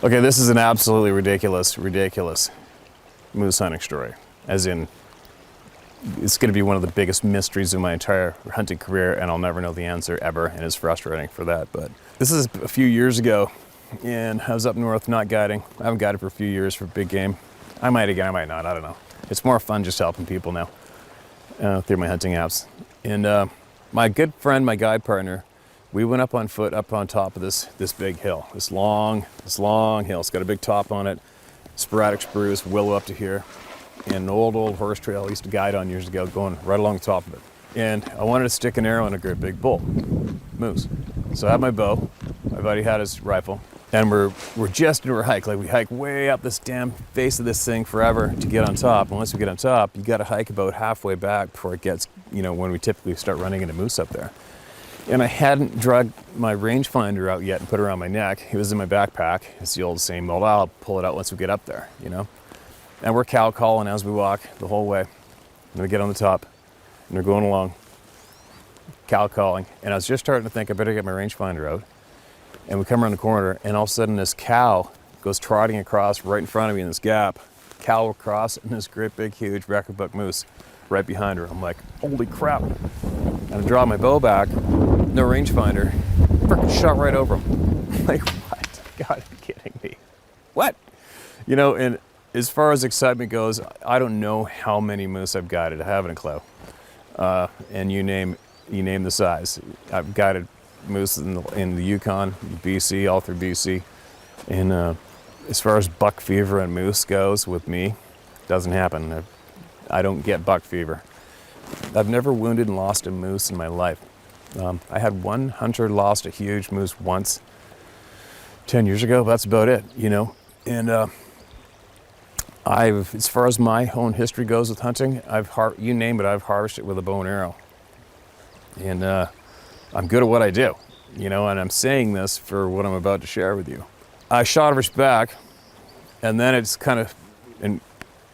Okay, this is an absolutely ridiculous moose hunting story. As in, it's going to be one of the biggest mysteries of my entire hunting career, and I'll never know the answer ever, and it's frustrating for that. But this is a few years ago, and I was up north not guiding. I haven't guided for a few years for big game. I might again, I might not, I don't know. It's more fun just helping people now through my hunting apps. And my good friend, my guide partner, we went up on foot up on top of this big hill, this long hill. It's got a big top on it, sporadic spruce, willow up to here, and an old horse trail I used to guide on years ago, going right along the top of it. And I wanted to stick an arrow in a great big bull, moose. So I had my bow, my buddy had his rifle, and we're just into our hike. Like, we hike way up this damn face of this thing forever to get on top. And once we get on top, you got to hike about halfway back before it gets, when we typically start running into moose up there. And I hadn't dragged my rangefinder out yet and put it around my neck. It was in my backpack. It's the old same old, I'll pull it out once we get up there, And we're cow calling as we walk the whole way. And we get on the top, and we're going along, cow calling. And I was just starting to think I better get my rangefinder out. And we come around the corner, and all of a sudden this cow goes trotting across right in front of me in this gap. Cow will cross, and this great big huge record buck moose right behind her. I'm like, holy crap. And I draw my bow back, no rangefinder, frickin' shot right over him. Like, what? God, are you kidding me? What? And as far as excitement goes, I don't know how many moose I've guided. I haven't a clue. And you name the size. I've guided moose in the Yukon, BC, all through BC. And as far as buck fever and moose goes with me, doesn't happen. I don't get buck fever. I've never wounded and lost a moose in my life. I had one hunter lost a huge moose once 10 years ago, but that's about it, And as far as my own history goes with hunting, you name it, I've harvested with a bow and arrow. And I'm good at what I do, and I'm saying this for what I'm about to share with you. I shot over his back, and then it's kind of, and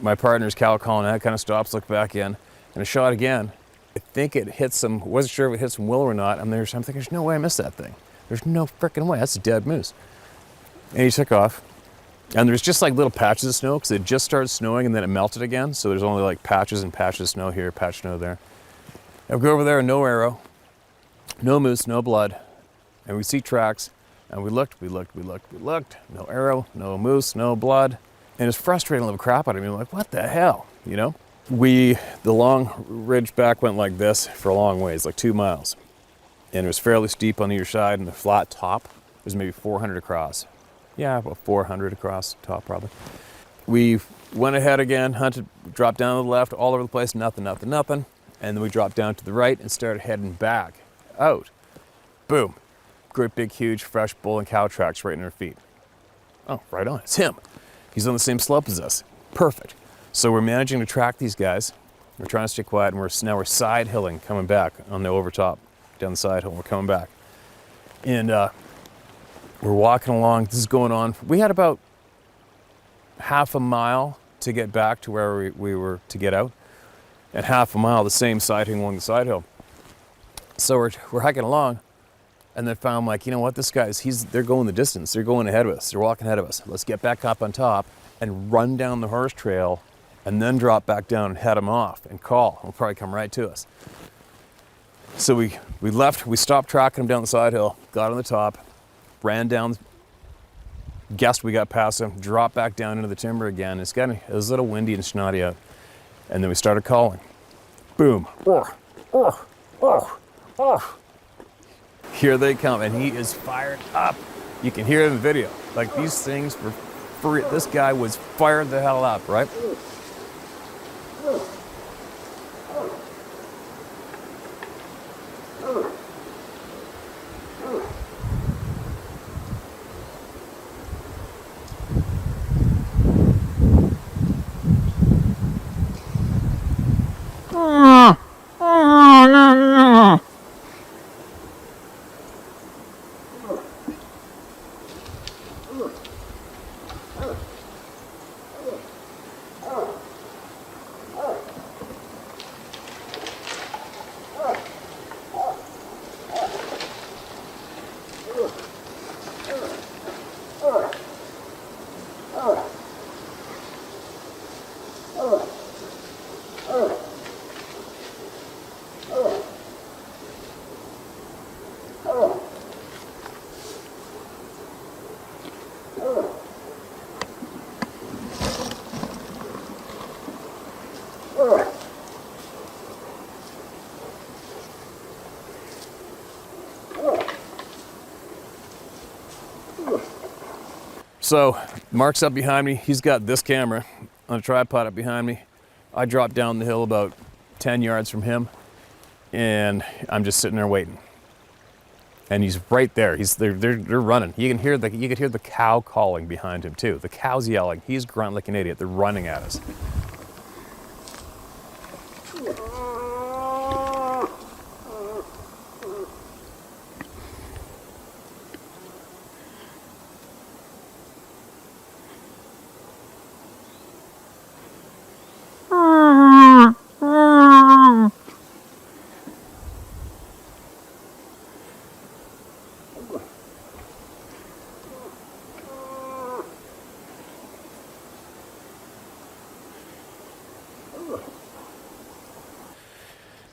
my partner's cow calling, and I kind of stops, look back in, and I shot again. I think it hit wasn't sure if it hit some willow or not. I'm thinking, there's no way I missed that thing. There's no freaking way, that's a dead moose. And he took off. And there's just like little patches of snow, because it just started snowing and then it melted again. So there's only like patches and patches of snow here, patch of snow there. And we go over there, and no arrow, no moose, no blood. And we see tracks, and we looked, no arrow, no moose, no blood. And it's frustrating a little crap out of me. I'm like, what the hell, The long ridge back went like this for a long ways, like 2 miles. And it was fairly steep on either side, and the flat top was maybe 400 across. Yeah, about 400 across the top probably. We went ahead again, hunted, dropped down to the left, all over the place, nothing. And then we dropped down to the right and started heading back out. Boom. Great big huge fresh bull and cow tracks right in our feet. Oh, right on, it's him. He's on the same slope as us. Perfect. So we're managing to track these guys. We're trying to stay quiet, and now we're side hilling, coming back on the overtop, down the side hill. We're coming back. And we're walking along. This is going on. We had about half a mile to get back to where we were to get out. And half a mile, the same side hill along the side hill. So we're hiking along, and then found, like, what, this guy's, they're going the distance. They're going ahead of us. They're walking ahead of us. Let's get back up on top and run down the horse trail, and then drop back down and head them off and call. They'll probably come right to us. So we left, we stopped tracking them down the side hill, got on the top, ran down, guessed we got past them, dropped back down into the timber again. It was a little windy and snotty out. And then we started calling. Boom. Here they come, and he is fired up. You can hear it in the video. Like, these things were free. This guy was fired the hell up, right? So Mark's up behind me. He's got this camera on a tripod up behind me. I drop down the hill about 10 yards from him, and I'm just sitting there waiting. And he's right there. They're running. You could hear the cow calling behind him too. The cow's yelling. He's grunting like an idiot. They're running at us.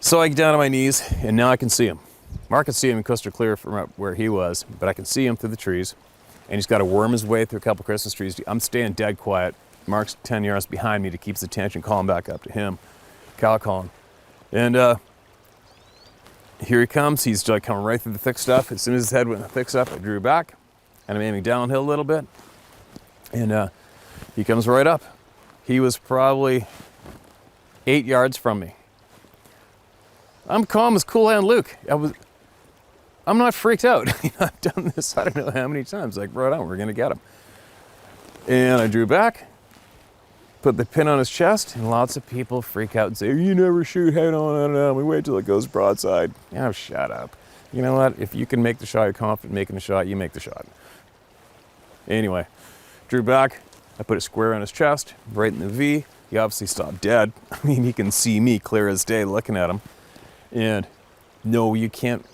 So I get down on my knees, and now I can see him. Mark can see him crystal clear from up where he was, but I can see him through the trees, and he's got to worm his way through a couple Christmas trees. I'm staying dead quiet. Mark's 10 yards behind me to keep his attention, calling back up to him, cow calling. And here he comes. He's like coming right through the thick stuff. As soon as his head went in the thick stuff, I drew back, and I'm aiming downhill a little bit, and he comes right up. He was probably 8 yards from me. I'm calm as Cool Hand Luke. I'm not freaked out. I've done this I don't know how many times. Like, right on, we're gonna get him. And I drew back, put the pin on his chest, and lots of people freak out and say, "You never shoot head on, we wait till it goes broadside." Oh, shut up. You know what? If you can make the shot, you're confident making the shot, you make the shot. Anyway, drew back, I put it square on his chest, right in the V. He obviously stopped dead. I mean, he can see me clear as day looking at him. And no, you can't,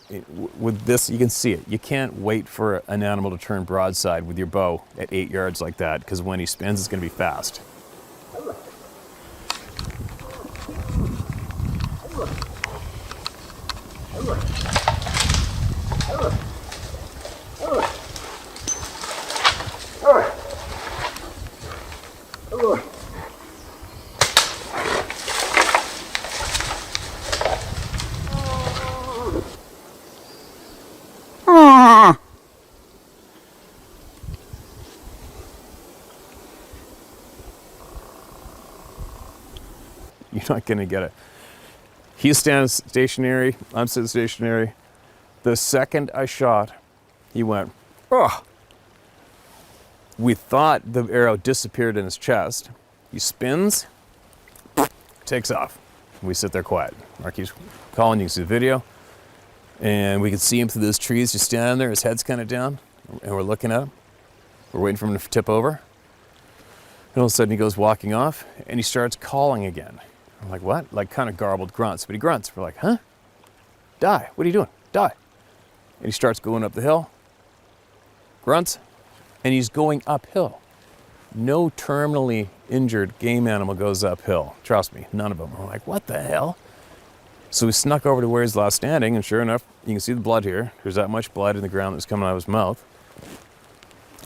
with this, you can see it. You can't wait for an animal to turn broadside with your bow at 8 yards like that, because when he spins, it's going to be fast. You're not going to get it. He's standing stationary. I'm sitting stationary. The second I shot, he went, "Oh." We thought the arrow disappeared in his chest. He spins, takes off. We sit there quiet. Mark keeps calling. You can see the video. And we can see him through those trees just standing there. His head's kind of down. And we're looking at him. We're waiting for him to tip over. And all of a sudden he goes walking off and he starts calling again. I'm like, what? Like kind of garbled grunts, but he grunts. We're like, huh? Die. What are you doing? Die. And he starts going up the hill. Grunts. And he's going uphill. No terminally injured game animal goes uphill. Trust me, none of them. We're like, what the hell? So we snuck over to where he's last standing, and sure enough, you can see the blood here. There's that much blood in the ground that was coming out of his mouth.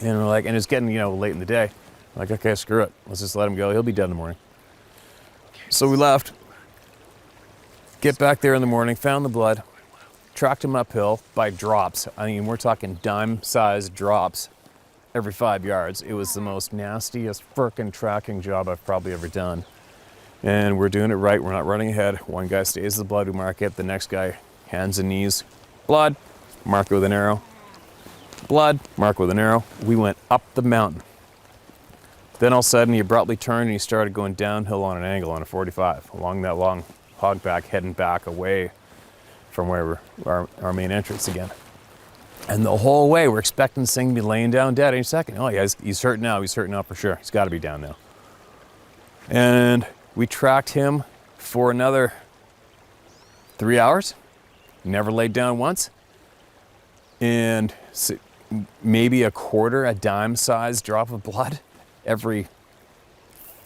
And we're like, and it's getting, late in the day. We're like, okay, screw it. Let's just let him go. He'll be dead in the morning. So we left, get back there in the morning, found the blood, tracked him uphill by drops. I mean, we're talking dime-sized drops every 5 yards. It was the most nastiest frickin' tracking job I've probably ever done. And we're doing it right. We're not running ahead. One guy stays the blood, we mark it. The next guy, hands and knees, blood, mark it with an arrow. Blood, mark with an arrow. We went up the mountain. Then all of a sudden he abruptly turned and he started going downhill on an angle on a 45, along that long hogback, heading back away from where our main entrance again. And the whole way we're expecting this thing to be laying down dead any second. Oh yeah, he's hurt now. He's hurt now for sure. He's got to be down now. And we tracked him for another 3 hours. Never laid down once. And maybe a dime-sized drop of blood every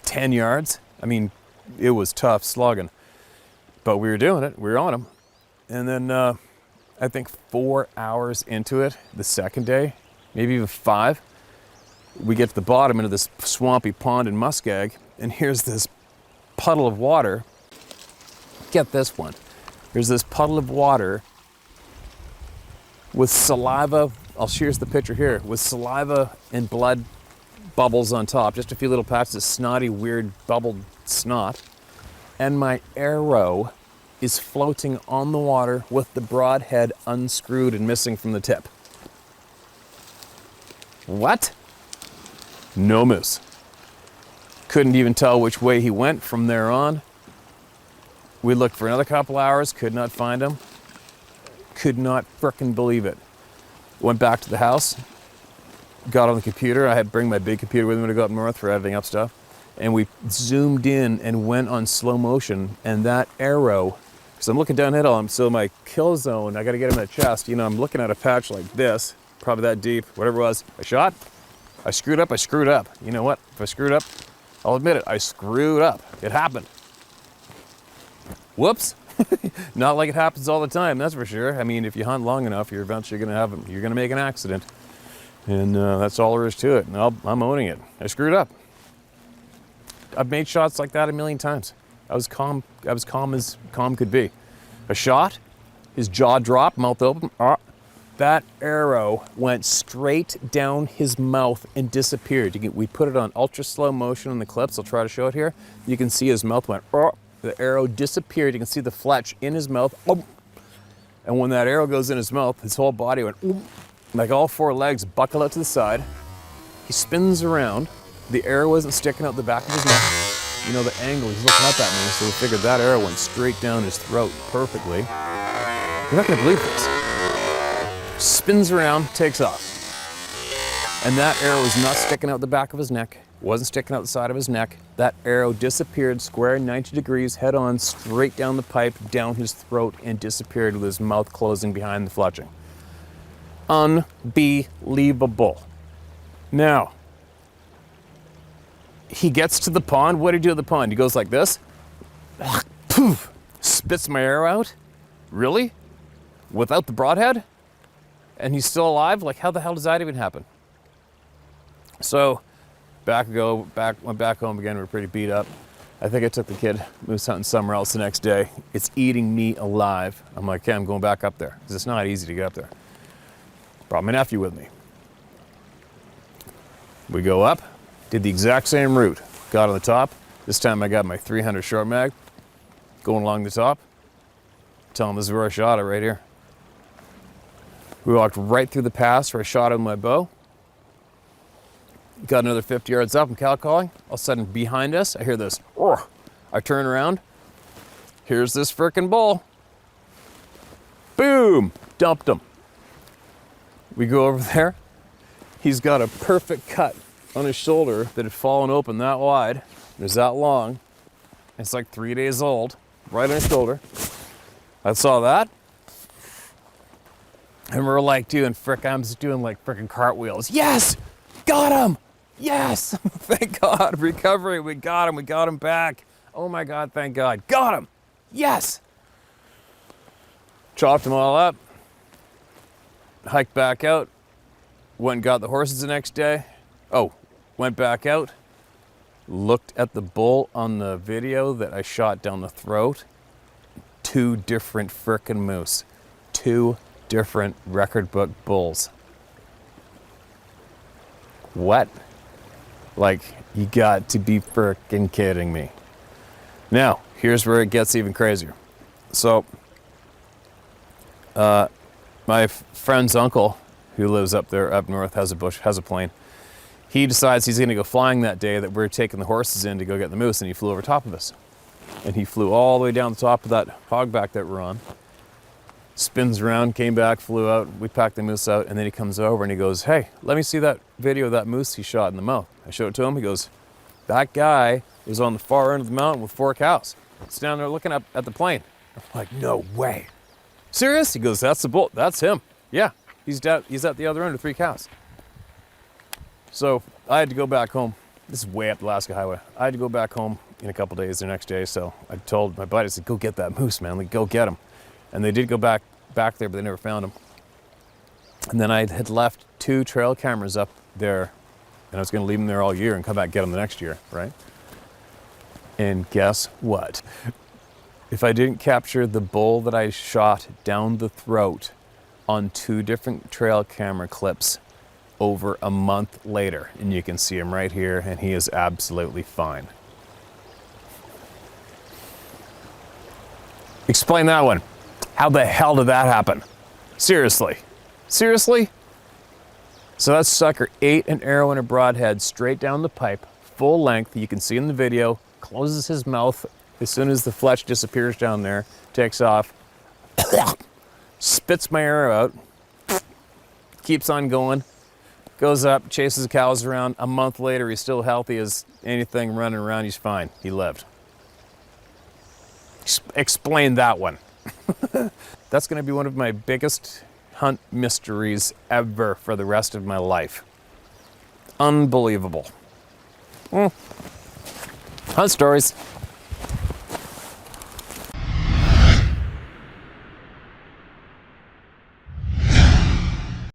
10 yards. I mean, it was tough slugging, but we were doing it. We were on him. And then I think 4 hours into it, the second day, maybe even 5, we get to the bottom into this swampy pond in Muskeg, and here's this puddle of water. Get this one. There's this puddle of water with saliva. Here's the picture here, with saliva and blood bubbles on top, just a few little patches of snotty, weird bubbled snot. And my arrow is floating on the water with the broadhead unscrewed and missing from the tip. What? No moose. Couldn't even tell which way he went from there on. We looked for another couple hours, could not find him. Could not frickin' believe it. Went back to the house, got on the computer. I had to bring my big computer with me to go up north for editing up stuff. And we zoomed in and went on slow motion. And that arrow, because I'm looking downhill, so my kill zone, I gotta get him in the chest. You know, I'm looking at a patch like this, probably that deep, whatever it was. I shot, I screwed up. You know what? If I screwed up, I'll admit it, I screwed up. It happened. Whoops. Not like it happens all the time, that's for sure. I mean, if you hunt long enough, you're eventually you're gonna make an accident. And that's all there is to it. And I'm owning it. I screwed up. I've made shots like that a million times. I was calm as calm could be. A shot, his jaw dropped, mouth open. That arrow went straight down his mouth and disappeared. We put it on ultra slow motion in the clips. I'll try to show it here. You can see his mouth went, the arrow disappeared. You can see the fletch in his mouth. And when that arrow goes in his mouth, his whole body went, like all four legs buckle out to the side. He spins around. The arrow wasn't sticking out the back of his neck. You know, the angle, he's looking up at me, so we figured that arrow went straight down his throat perfectly. You're not gonna believe this. Spins around, takes off. And that arrow was not sticking out the back of his neck, wasn't sticking out the side of his neck. That arrow disappeared square 90 degrees, head on, straight down the pipe, down his throat, and disappeared with his mouth closing behind the fletching. Unbelievable. Now, he gets to the pond. What did he do at the pond? He goes like this. Poof, spits my arrow out. Really? Without the broadhead? And he's still alive? Like, how the hell does that even happen? So, went back home again. We were pretty beat up. I think I took the kid moose hunting somewhere else the next day. It's eating me alive. I'm like, okay, I'm going back up there, because it's not easy to get up there. Brought my nephew with me. We go up, did the exact same route. Got on the top. This time I got my 300 short mag, going along the top. Tell him this is where I shot it, right here. We walked right through the pass where I shot it with my bow. Got another 50 yards up, I'm cow calling. All of a sudden behind us, I hear this. I turn around. Here's this frickin' bull. Boom! Dumped him. We go over there. He's got a perfect cut on his shoulder that had fallen open that wide. It was that long. It's like 3 days old, right on his shoulder. I saw that. And we're like I'm just doing like frickin' cartwheels. Yes! Got him! Yes! Thank God, recovery, we got him back. Oh my God, thank God, got him! Yes! Chopped them all up, hiked back out, went and got the horses the next day. Went back out, looked at the bull on the video that I shot down the throat. 2 different frickin' moose. 2 different record book bulls. What? Like, you got to be frickin' kidding me. Now, here's where it gets even crazier. So, my friend's uncle, who lives up there, up north, has a plane. He decides he's gonna go flying that day, that we're taking the horses in to go get the moose, and he flew over top of us. And he flew all the way down the top of that hogback that we're on, spins around, came back, flew out, we packed the moose out, and then he comes over and he goes, hey, let me see that video of that moose he shot in the mouth. I showed it to him, he goes, that guy is on the far end of the mountain with 4 cows. He's down there looking up at the plane. I'm like, no way. Serious? He goes, that's the bull, that's him. Yeah, he's at the other end with 3 cows. So I had to go back home. This is way up the Alaska Highway. I had to go back home in a couple days the next day. So I told my buddy, I said, go get that moose, man. Like, go get him. And they did go back there, but they never found him. And then I had left 2 trail cameras up there, and I was going to leave them there all year and come back and get them the next year, right? And guess what? If I didn't capture the bull that I shot down the throat on 2 different trail camera clips, over a month later, and you can see him right here, and he is absolutely fine. Explain that one. How the hell did that happen? Seriously. Seriously? So that sucker ate an arrow and a broadhead straight down the pipe, full length. You can see in the video, closes his mouth as soon as the flesh disappears down there, takes off, spits my arrow out, keeps on going, goes up, chases the cows around. A month later, he's still healthy as anything, running around. He's fine. He lived. Explain that one. That's going to be one of my biggest hunt mysteries ever for the rest of my life. Unbelievable. Hunt stories.